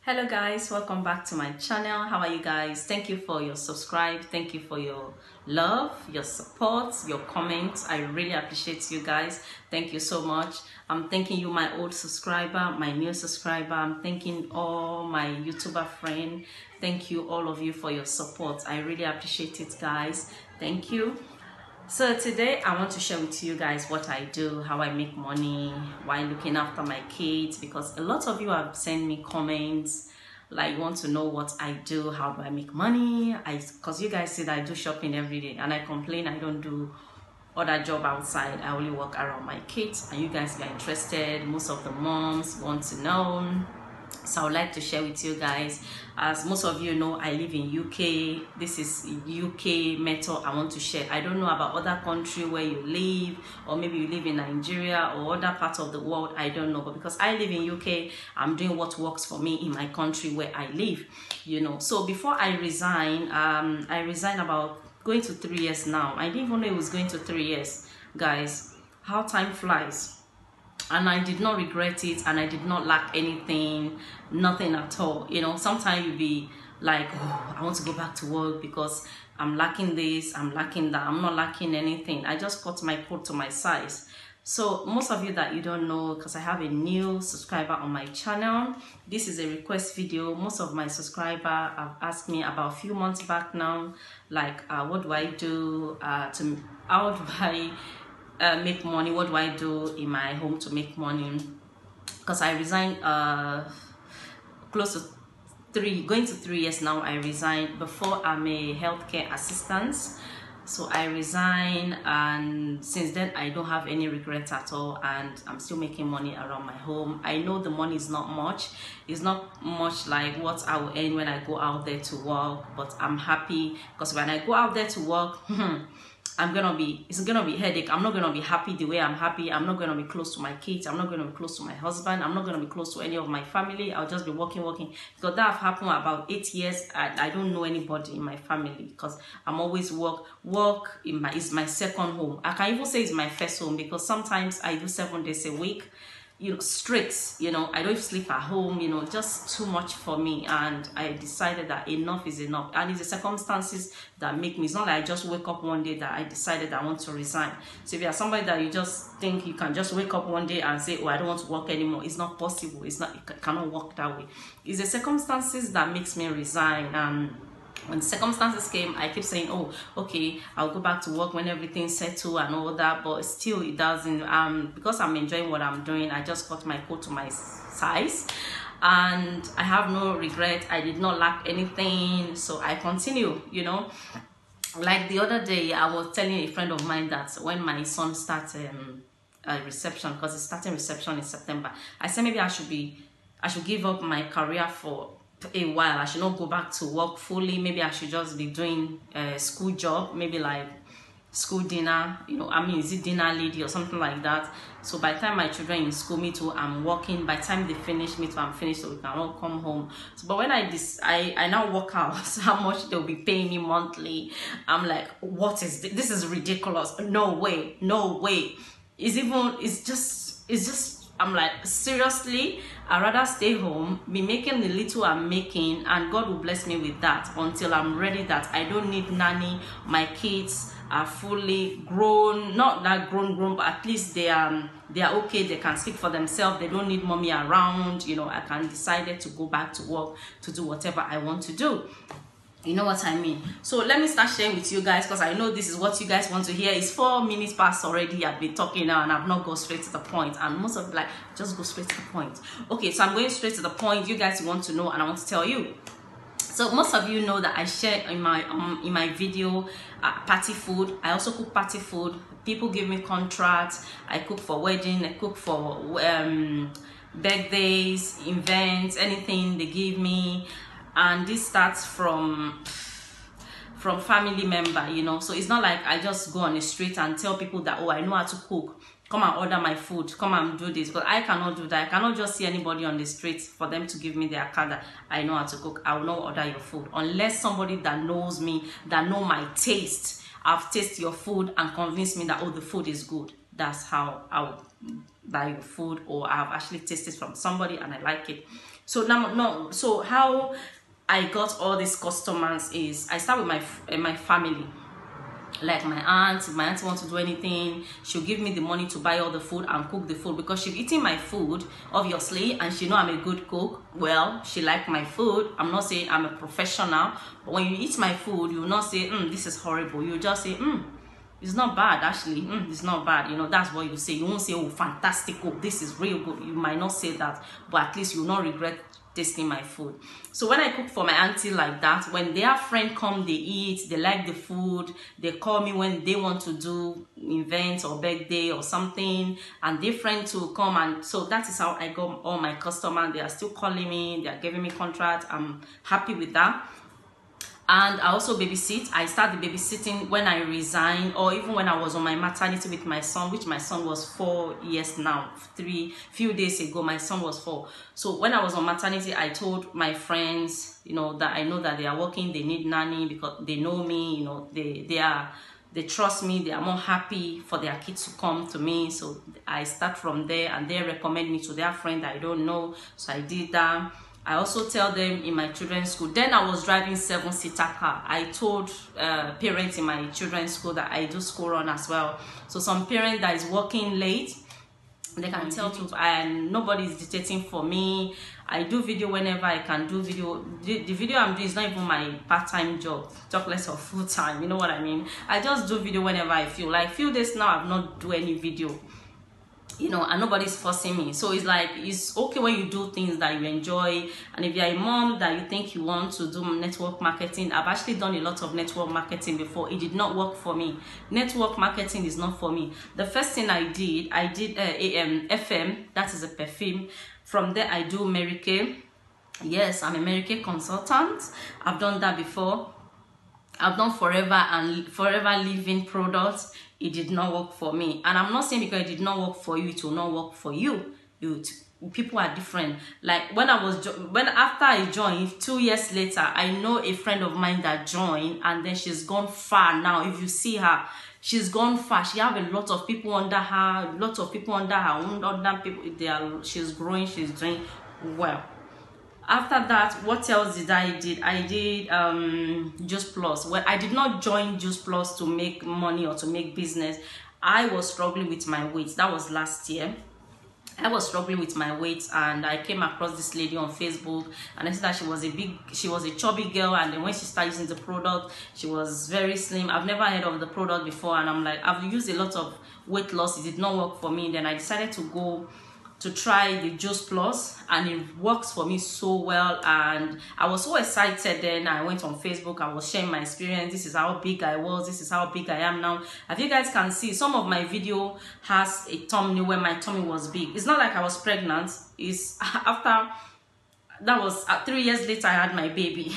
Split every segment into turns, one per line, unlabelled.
Hello guys, welcome back to my channel. How are you guys? Thank you for your subscribe. Thank you for your love, your support, your comments. I really appreciate you guys. Thank you so much. I'm thanking you, my old subscriber, my new subscriber. I'm thanking all my YouTuber friends. Thank you, all of you, for your support. I really appreciate it, guys. Thank you. So today I want to share with you guys what I do, how I make money while looking after my kids, because a lot of you have sent me comments like you want to know what I do, how do I make money. Because you guys say that I do shopping every day and I complain I don't do other job outside. I only work around my kids, and you guys are interested. Most of the moms want to know. So I would like to share with you guys. As most of you know, I live in UK. This is UK method I want to share. I don't know about other country where you live, or maybe you live in Nigeria or other parts of the world. I don't know, but because I live in UK, I'm doing what works for me in my country where I live. So before I resigned about going to 3 years now. I didn't even know it was going to 3 years, guys. How time flies. And I did not regret it, and I did not lack anything, nothing at all. Sometimes you be like, oh, I want to go back to work because I'm lacking this, I'm lacking that. I'm not lacking anything. I just cut my coat to my size. So most of you that you don't know, because I have a new subscriber on my channel, this is a request video. Most of my subscribers have asked me about a few months back now, like what do I do how do I make money, what do I do in my home to make money, because I resigned close to going to 3 years now. I resigned. Before, I'm a healthcare assistant, so I resigned, and since then I don't have any regrets at all, and I'm still making money around my home. I know the money is not much. It's not much like what I will earn when I go out there to work, but I'm happy because when I go out there to work, it's gonna be headache. I'm not gonna be happy the way I'm happy. I'm not gonna be close to my kids. I'm not gonna be close to my husband. I'm not gonna be close to any of my family. I'll just be working. Because that have happened about 8 years. I don't know anybody in my family because I'm always work is my second home. I can even say it's my first home because sometimes I do 7 days a week, straight. I don't sleep at home, just too much for me, and I decided that enough is enough. And it's the circumstances that make me. It's not like I just wake up one day that I decided I want to resign. So if you're somebody that you just think you can just wake up one day and say, oh, I don't want to work anymore, it's not possible. It cannot work that way. It's the circumstances that makes me resign. When circumstances came, I keep saying, oh, okay, I'll go back to work when everything's settled and all that, but still it doesn't. Because I'm enjoying what I'm doing, I just cut my coat to my size, and I have no regret. I did not lack anything, so I continue. Like the other day, I was telling a friend of mine that when my son starts reception, because it's starting reception in September, I said maybe I should give up my career for a while. I should not go back to work fully. Maybe I should just be doing a school job, maybe like school dinner, is it dinner lady or something like that. So by the time my children in school, me too, I'm working. By the time they finish, me too, I'm finished, so we can all come home. So, but when I now work out how much they'll be paying me monthly, I'm like, what is this? This is ridiculous. No way. It's just I'm like, seriously, I'd rather stay home, be making the little I'm making, and God will bless me with that until I'm ready that I don't need nanny. My kids are fully grown, not that grown, but at least they are okay. They can speak for themselves. They don't need mommy around. I can decide to go back to work to do whatever I want to do. You know what I mean? So let me start sharing with you guys, because I know this is what you guys want to hear. It's 4 minutes past already. I've been talking now and I've not gone straight to the point. And most of you like, just go straight to the point. Okay, so I'm going straight to the point. You guys want to know and I want to tell you. So most of you know that I share in my video party food. I also cook party food. People give me contracts. I cook for wedding. I cook for birthdays, events, anything they give me. And this starts from family member, so it's not like I just go on the street and tell people that, oh, I know how to cook, come and order my food, come and do this. But I cannot do that. I cannot just see anybody on the street for them to give me their card that I know how to cook. I will not order your food unless somebody that knows me, that know my taste, I've tasted your food and convinced me that, oh, the food is good. That's how I would buy your food, or I've actually tasted from somebody and I like it. So now, no, so how I got all these customers is I start with my family. Like my aunt, if my auntie wants to do anything, she'll give me the money to buy all the food and cook the food, because she's eating my food obviously, and she know I'm a good cook. Well, she like my food. I'm not saying I'm a professional, but when you eat my food, you will not say this is horrible. You just say it's not bad, actually. It's not bad. You know, that's what you say. You won't say, oh, fantastic, oh, this is real good. You might not say that, but at least you will not regret tasting my food. So when I cook for my auntie like that, when their friend come, they eat, they like the food, they call me when they want to do events or birthday or something, and their friend to come. And so that is how I got all my customers. They are still calling me, they are giving me contract. I'm happy with that. And I also babysit. I started babysitting when I resigned, or even when I was on my maternity with my son, which my son was 4 years now. Few days ago, my son was 4. So when I was on maternity, I told my friends, you know, that I know that they are working, they need nanny, because they know me, you know, they trust me, they are more happy for their kids to come to me. So I start from there, and they recommend me to their friend I don't know. So I did that. I also tell them in my children's school. Then I was driving 7-seater car. I told parents in my children's school that I do school run as well. So some parent that is working late, they can tell to, and nobody is dictating for me. I do video whenever I can do video. The video I'm doing is not even my part-time job, talk less of full-time, you know what I mean? I just do video whenever I feel. Like few days now, I've not do any video, you know, and nobody's forcing me. So it's like, it's okay when you do things that you enjoy. And if you're a mom that you think you want to do network marketing, I've actually done a lot of network marketing before. It did not work for me. Network marketing is not for me. The first thing I did FM, that is a perfume. From there I do Mary Kay. Yes, I'm a Mary Kay consultant. I've done that before. I've done forever living products. It did not work for me, and I'm not saying because it did not work for you, it will not work for you. People are different. Like after I joined, 2 years later, I know a friend of mine that joined, and then she's gone far now. If you see her, she's gone far. She have a lot of people under her, she's growing, she's doing well. After that, what else did I did? I did Juice Plus. Well, I did not join Juice Plus to make money or to make business. I was struggling with my weight. That was last year. I was struggling with my weight, and I came across this lady on Facebook, and I said that she was a chubby girl, and then when she started using the product, she was very slim. I've never heard of the product before, and I'm like, I've used a lot of weight loss. It did not work for me. Then I decided to go to try the Juice Plus, and it works for me so well, and I was so excited. Then I went on Facebook, I was sharing my experience. This is how big I was, this is how big I am now. As you guys can see, some of my video has a thumbnail where my tummy was big. It's not like I was pregnant. It's after that was 3 years later I had my baby.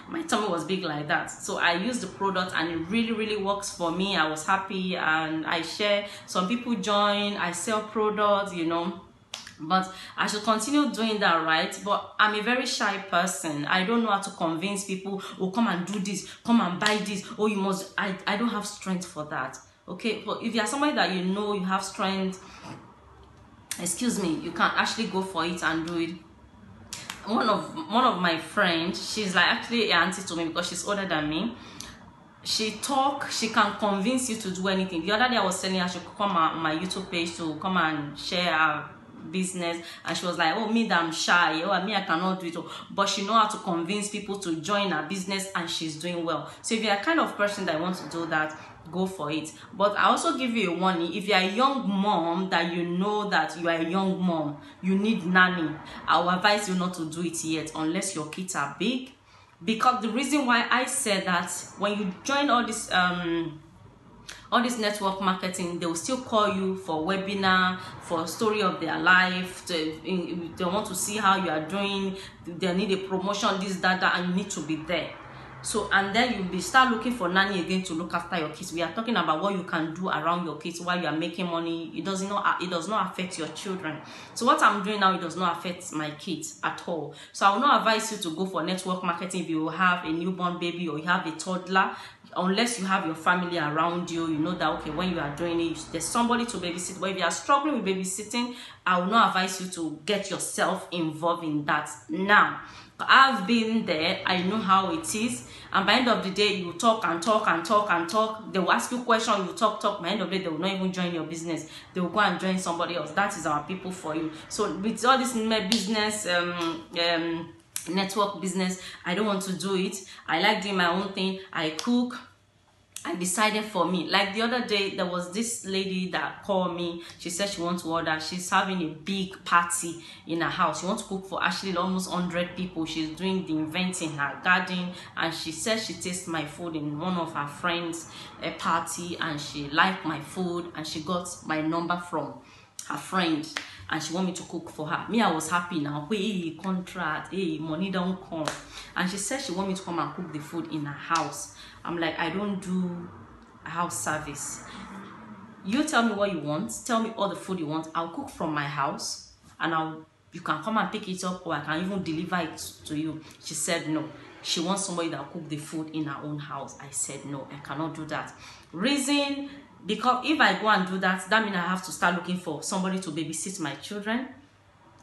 My tummy was big like that. So I used the product, and it really works for me. I was happy, and I share. Some people join, I sell products, you know. But I should continue doing that, right? But I'm a very shy person. I don't know how to convince people, oh, come and do this, come and buy this, oh, you must. I don't have strength for that. Okay, but if you're somebody that you know you have strength, excuse me, you can actually go for it and do it. One of my friends, she's like actually an auntie to me because she's older than me. She can convince you to do anything. The other day I was telling her she could come on my YouTube page to come and share her business, and she was like, oh, me that I'm shy, oh, me I cannot do it. But she know how to convince people to join her business, and she's doing well. So if you're a kind of person that wants to do that, go for it. But I also give you a warning. If you're a young mom that you know that you are a young mom, you need nanny, I will advise you not to do it yet unless your kids are big. Because the reason why I said that, when you join all this network marketing, they will still call you for webinar, for a story of their life. They want to see how you are doing. They need a promotion, this, that, and you need to be there. So, and then you start looking for nanny again to look after your kids. We are talking about what you can do around your kids while you are making money. It does not affect your children. So what I'm doing now, it does not affect my kids at all. So I will not advise you to go for network marketing if you have a newborn baby or you have a toddler. unless you have your family around you, you know that okay, when you are doing it, there's somebody to babysit. But if you are struggling with babysitting, I will not advise you to get yourself involved in that now. I've been there, I know how it is, and by the end of the day, you talk and talk and talk and talk. They will ask you questions, you talk. By the end of the day, they will not even join your business. They will go and join somebody else. That is our people for you. So with all this business, network business, I don't want to do it. I like doing my own thing. I cook. I decided for me. Like the other day, there was this lady that called me. She said she wants to order. She's having a big party in her house. She wants to cook for actually almost 100 people. She's doing the event in her garden, and she said she tasted my food in one of her friends' party, and she liked my food, and she got my number from her friend, and she want me to cook for her. Me, I was happy now. Hey, contract, hey, money don't come. And she said she want me to come and cook the food in her house. I'm like, I don't do house service. You tell me what you want. Tell me all the food you want. I'll cook from my house, and you can come and pick it up, or I can even deliver it to you. She said no. She wants somebody that will cook the food in her own house. I said no, I cannot do that. Reason, because if I go and do that, that means I have to start looking for somebody to babysit my children,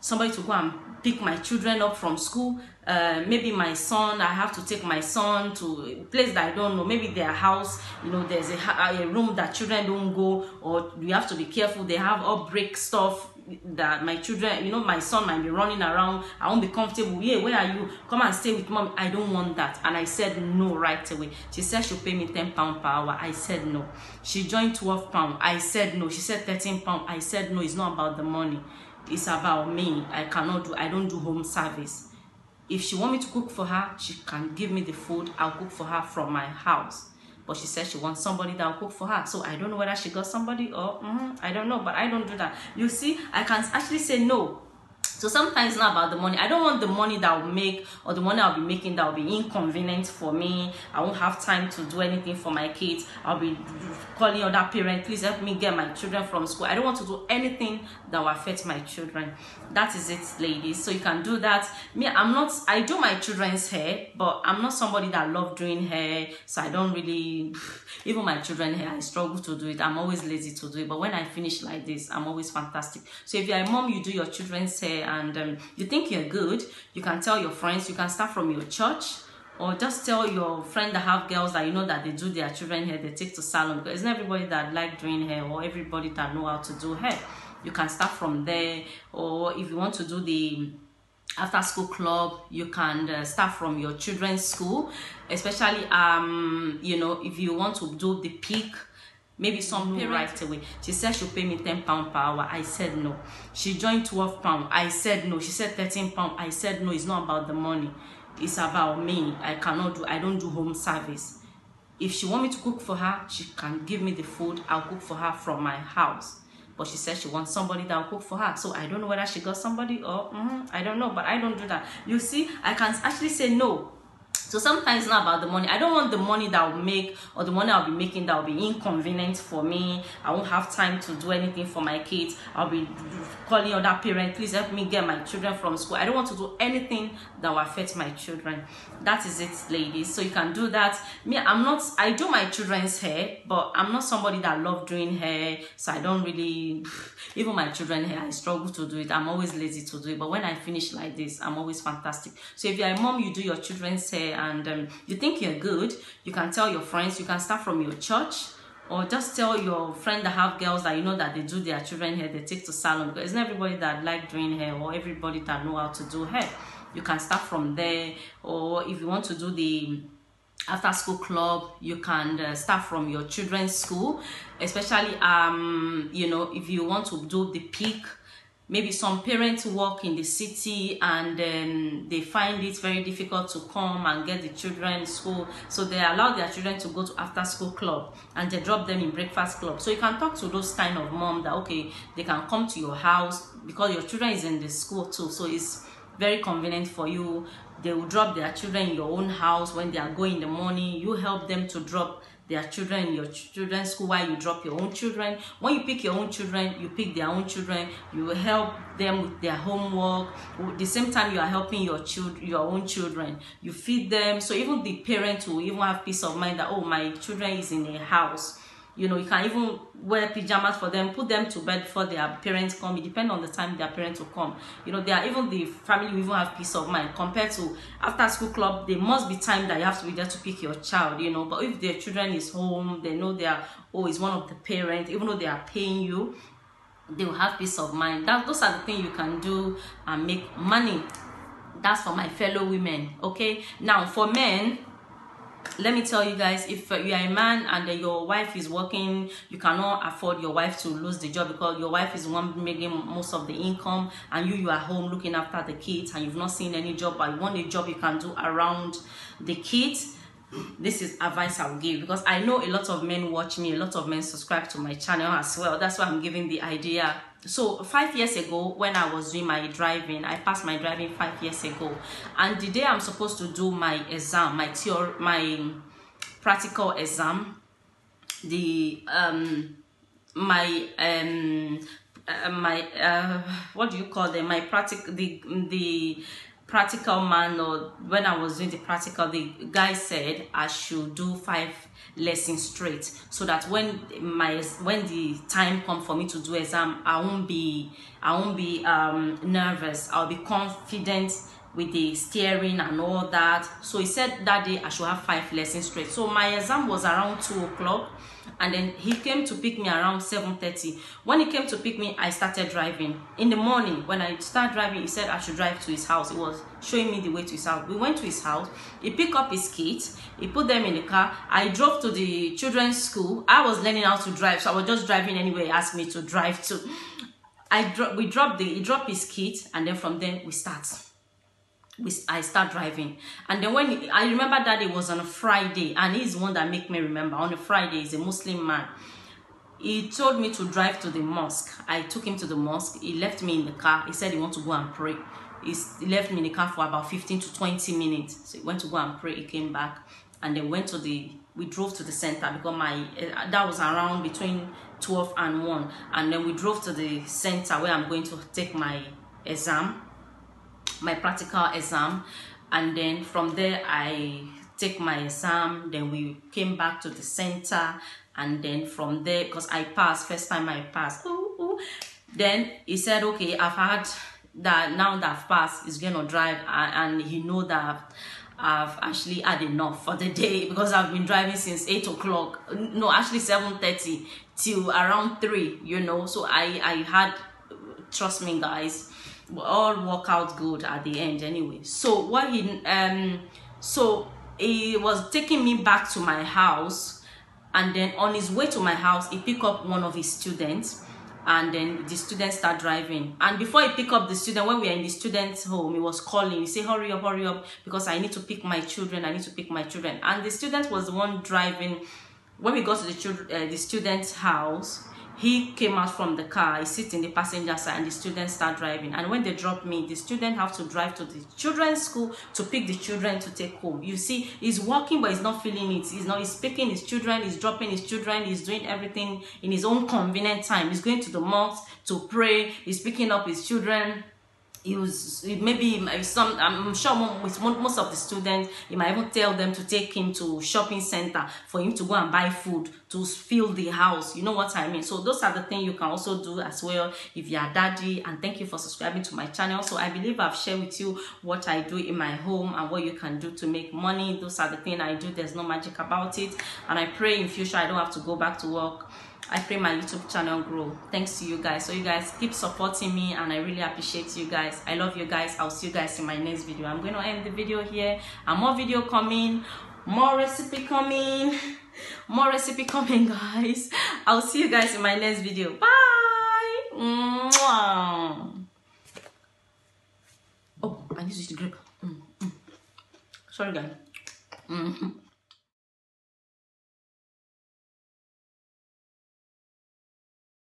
somebody to go and pick my children up from school. Maybe my son, I have to take my son to a place that I don't know, maybe their house, you know, there's a room that children don't go, or you have to be careful, they have outbreak stuff that my children, you know, my son might be running around. I won't be comfortable. Yeah, where are you? Come and stay with mom. I don't want that. And I said no right away. She said she'll pay me £10 per hour. I said no. She joined £12. I said no. She said £13. I said no. It's not about the money. It's about me. I don't do home service. If she want me to cook for her, she can give me the food. I'll cook for her from my house. But she said she wants somebody that will cook for her. So I don't know whether she got somebody or I don't know. But I don't do that. You see, I can actually say no. So sometimes it's not about the money. I don't want the money that I'll make, or the money I'll be making that will be inconvenient for me. I won't have time to do anything for my kids. I'll be calling other parents, please help me get my children from school. I don't want to do anything that will affect my children. That is it, ladies. So you can do that. Me, I do my children's hair, but I'm not somebody that love doing hair. So I don't really, even my children's hair, I struggle to do it. I'm always lazy to do it. But when I finish like this, I'm always fantastic. So if you're a mom, you do your children's hair, and you think you're good, you can tell your friends. You can start from your church, or just tell your friend that have girls that you know that they do their children hair, they take to salon, because it's not everybody that like doing hair, or everybody that know how to do hair. You can start from there. Or if you want to do the after school club, you can start from your children's school, especially you know, if you want to do the peak. Maybe some pay right away. She said she'll pay me £10 per hour. I said no. She joined £12. I said no. She said £13. I said no. It's not about the money. It's about me. I don't do home service. If she want me to cook for her, she can give me the food. I'll cook for her from my house. But she said she wants somebody that will cook for her. So I don't know whether she got somebody or I don't know. But I don't do that. You see, I can actually say no. So sometimes it's not about the money. I don't want the money that I'll make, or the money I'll be making that will be inconvenient for me. I won't have time to do anything for my kids. I'll be calling other parents, please help me get my children from school. I don't want to do anything that will affect my children. That is it, ladies. So you can do that. Me, I do my children's hair, but I'm not somebody that love doing hair. So I don't really, even my children's hair, I struggle to do it. I'm always lazy to do it. But when I finish like this, I'm always fantastic. So if you're a mom, you do your children's hair, and you think you're good, you can tell your friends. You can start from your church, or just tell your friend that have girls that you know that they do their children hair, they take to salon, because it's not everybody that like doing hair, or everybody that know how to do hair. You can start from there. Or if you want to do the after school club, you can start from your children's school, especially you know, if you want to do the peak. Maybe some parents work in the city, and they find it very difficult to come and get the children in school. So they allow their children to go to after school club, and they drop them in breakfast club. So you can talk to those kind of mom that, okay, they can come to your house because your children is in the school too. So it's very convenient for you. They will drop their children in your own house when they are going in the morning. You help them to drop their children in your children's school while you drop your own children. When you pick your own children, you pick their own children. You will help them with their homework. At the same time, you are helping your own children. You feed them. So even the parent will even have peace of mind that, oh, my children is in a house. You know, you can even wear pajamas for them, put them to bed before their parents come. It depends on the time their parents will come. You know, they are, even the family will even have peace of mind compared to after school club. There must be time that you have to be there to pick your child, you know. But if their children is home, they know they are, oh, it's one of the parents, even though they are paying you, they will have peace of mind. Those are the things you can do and make money. That's for my fellow women, okay? Now, for men, let me tell you guys, if you are a man and your wife is working, you cannot afford your wife to lose the job because your wife is the one making most of the income, and you are home looking after the kids, and you've not seen any job, but you want a job you can do around the kids. This is advice I will give, because I know a lot of men watch me, a lot of men subscribe to my channel as well. That's why I'm giving the idea. So 5 years ago, when I was doing my driving, I passed my driving 5 years ago, and the day I'm supposed to do my exam, my practical exam, what do you call them, my the practical man, or when I was doing the practical, the guy said I should do 5 lessons straight, so that when the time comes for me to do exam, I won't be nervous. I'll be confident with the steering and all that. So he said that day I should have 5 lessons straight. So my exam was around 2 o'clock, and then he came to pick me around 7:30. When he came to pick me, I started driving. In the morning, when I started driving, he said I should drive to his house. He was showing me the way to his house. We went to his house. He picked up his kids. He put them in the car. I drove to the children's school. I was learning how to drive, so I was just driving anywhere he asked me to drive to. He dropped his kids, and then from then I start driving. And then when I remember that it was on a Friday, and he's the one that make me remember. On a Friday, he's a Muslim man. He told me to drive to the mosque. I took him to the mosque. He left me in the car. He said he want to go and pray. He left me in the car for about 15 to 20 minutes. So he went to go and pray. He came back, and then we drove to the center, because that was around between 12 and 1. And then we drove to the center where I'm going to take my exam, my practical exam. And then from there I take my exam. Then we came back to the center, and then from there, because I passed, first time I passed, then he said, okay, I've had that, now that I've passed, he's gonna drive, and he know that I've actually had enough for the day, because I've been driving since 8 o'clock, no, actually 7:30 till around 3, you know. So I had, trust me guys, we all work out good at the end anyway. So what he was taking me back to my house, and then on his way to my house, he picked up one of his students, and then the student start driving. And before he picked up the student, when we were in the student's home, he was calling. He said, hurry up, because I need to pick my children. And the student was the one driving. When we got to the student's house, he came out from the car. He sits in the passenger side, and the students start driving. And when they drop me, the student have to drive to the children's school to pick the children to take home. You see, he's walking, but he's not feeling it. He's picking his children, he's dropping his children, he's doing everything in his own convenient time. He's going to the mosque to pray, he's picking up his children. I'm sure with most of the students, he might even tell them to take him to shopping center for him to go and buy food to fill the house. You know what I mean? So those are the things you can also do as well if you are daddy. And thank you for subscribing to my channel. So I believe I've shared with you what I do in my home and what you can do to make money. Those are the things I do. There's no magic about it. And I pray in future I don't have to go back to work. I pray my YouTube channel grow. Thanks to you guys. So you guys keep supporting me, and I really appreciate you guys. I love you guys. I'll see you guys in my next video. I'm going to end the video here, and more video coming, more recipe coming, guys. I'll see you guys in my next video. Bye. Mwah. Oh, I need to use the grip. Sorry guys.